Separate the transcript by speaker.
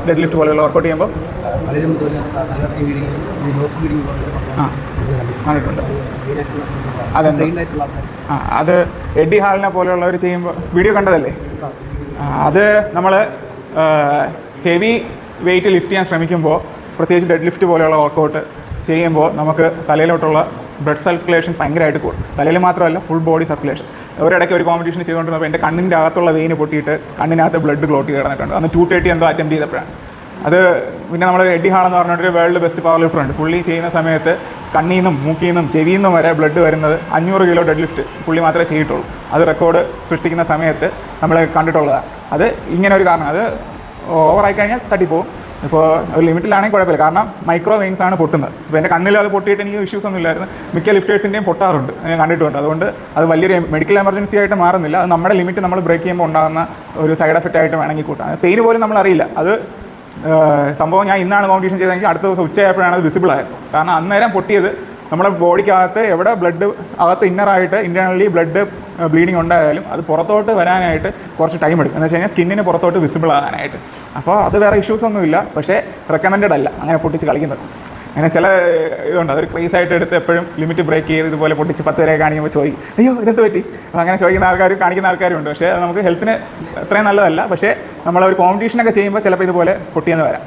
Speaker 1: Dead lift പോലെയുള്ള workout ചെയ്യുമ്പോൾ കണ്ടിട്ടുണ്ട്. അത് എഡ്ഡി ഹാളിനെ പോലെയുള്ളവർ ചെയ്യുമ്പോൾ വീഡിയോ കണ്ടതല്ലേ? അത് നമ്മൾ ഹെവി വെയിറ്റ് ലിഫ്റ്റ് ചെയ്യാൻ ശ്രമിക്കുമ്പോൾ, പ്രത്യേകിച്ച് ഡെഡ് ലിഫ്റ്റ് പോലെയുള്ള വർക്കൗട്ട് ചെയ്യുമ്പോൾ നമുക്ക് തലയിലോട്ടുള്ള ബ്ലഡ് സർക്കുലേഷൻ ഭയങ്കരമായിട്ട് കൂടും. തലയിൽ മാത്രമല്ല, ഫുൾ ബോഡി സർക്കുലേഷൻ. ഒരിടയ്ക്ക് ഒരു കോമ്പറ്റീഷൻ ചെയ്തുകൊണ്ടിരുന്നപ്പോൾ എൻ്റെ കണ്ണിൻ്റെ അകത്തുള്ള വെയിന് പൊട്ടിയിട്ട് കണ്ണിനകത്ത് ബ്ലഡ് ക്ലോട്ട് കിടന്നിട്ടുണ്ട്. അന്ന് 230 എന്തോ അറ്റംപ്റ്റ് ചെയ്തപ്പോഴാണ് അത്. പിന്നെ നമ്മൾ എഡ്ഡി ഹാൾ എന്ന് പറഞ്ഞിട്ടൊരു വേൾഡ് ബെസ്റ്റ് പവർ ലിഫ്റ്റർ ഉണ്ട്. പുള്ളി ചെയ്യുന്ന സമയത്ത് കണ്ണിൽ നിന്നും മൂക്കിൽ നിന്നും ചെവിയിൽ നിന്നും വരെ ബ്ലഡ് വരുന്നത് 500 കിലോ ഡെഡ് ലിഫ്റ്റ് പുള്ളി മാത്രമേ ചെയ്തിട്ടുള്ളൂ. അത് റെക്കോർഡ് സൃഷ്ടിക്കുന്ന സമയത്ത് നമ്മൾ കണ്ടിട്ടുള്ളതാണ്. അത് ഇങ്ങനെ ഒരു കാരണം, അത് ഓവറായി കഴിഞ്ഞാൽ തട്ടിപ്പോവും. ഇപ്പോൾ ഒരു ലിമിറ്റിലാണെങ്കിൽ കുഴപ്പമില്ല, കാരണം മൈക്രോ വെയിൻസ് ആണ് പൊട്ടുന്നത്. ഇപ്പോൾ എൻ്റെ കണ്ണിൽ അത് പൊട്ടിയിട്ട് എനിക്ക് ഇഷ്യൂസ് ഒന്നും ഇല്ലായിരുന്നു. മിക്ക ലിഫ്റ്റേഴ്സിൻ്റെയും പൊട്ടാറുണ്ട്, ഞാൻ കണ്ടിട്ടുണ്ട്. അതുകൊണ്ട് അത് വലിയൊരു മെഡിക്കൽ എമർജൻസി ആയിട്ട് മാറുന്നില്ല. അത് നമ്മുടെ ലിമിറ്റ് നമ്മൾ ബ്രേക്ക് ചെയ്യുമ്പോൾ ഉണ്ടാകുന്ന ഒരു സൈഡ് എഫക്റ്റ് ആയിട്ട് വേണമെങ്കിൽ കൂട്ടാം. പെയിന് പോലും നമ്മൾ അറിയില്ല. അത് സംഭവം ഞാൻ ഇന്നാണ് കോമ്പറ്റീഷൻ ചെയ്തെങ്കിൽ അടുത്ത ദിവസം ഉച്ചയായപ്പോഴാണ് അത് വിസിബിൾ ആയത്. കാരണം അന്നേരം പൊട്ടിയത് നമ്മുടെ ബോഡിക്കകത്ത് എവിടെ ബ്ലഡ് അകത്ത് ഇന്നറായിട്ട് ഇൻറ്റേർണലി ബ്ലഡ് ബ്ലീഡിങ് ഉണ്ടായാലും അത് പുറത്തോട്ട് വരാനായിട്ട് കുറച്ച് ടൈം എടുക്കും. എന്ന് വെച്ച് കഴിഞ്ഞാൽ സ്കിന്നിന് പുറത്തോട്ട് വിസിബിൾ ആകാനായിട്ട്. അപ്പോൾ അത് വേറെ ഇഷ്യൂസ് ഒന്നുമില്ല, പക്ഷേ റെക്കമെൻഡഡ് അല്ല അങ്ങനെ പൊട്ടിച്ച് കളിക്കുന്നത്. അങ്ങനെ ചില ഇതുണ്ട്, അതൊരു ക്രേസ് ആയിട്ട് എടുത്ത് എപ്പോഴും ലിമിറ്റ് ബ്രേക്ക് ചെയ്ത് ഇതുപോലെ പൊട്ടിച്ച് 10 വരെ കാണിക്കുമ്പോൾ ചോദിക്കും, അയ്യോ ഇതെന്ത് പറ്റി? അങ്ങനെ ചോദിക്കുന്ന ആൾക്കാരും കാണിക്കുന്ന ആൾക്കാരും ഉണ്ട്. പക്ഷേ അത് നമുക്ക് ഹെൽത്തിന് അത്രയും നല്ലതല്ല. പക്ഷേ നമ്മളൊരു കോമ്പറ്റീഷനൊക്കെ ചെയ്യുമ്പോൾ ചിലപ്പോൾ ഇതുപോലെ പൊട്ടിയെന്ന് വരാം.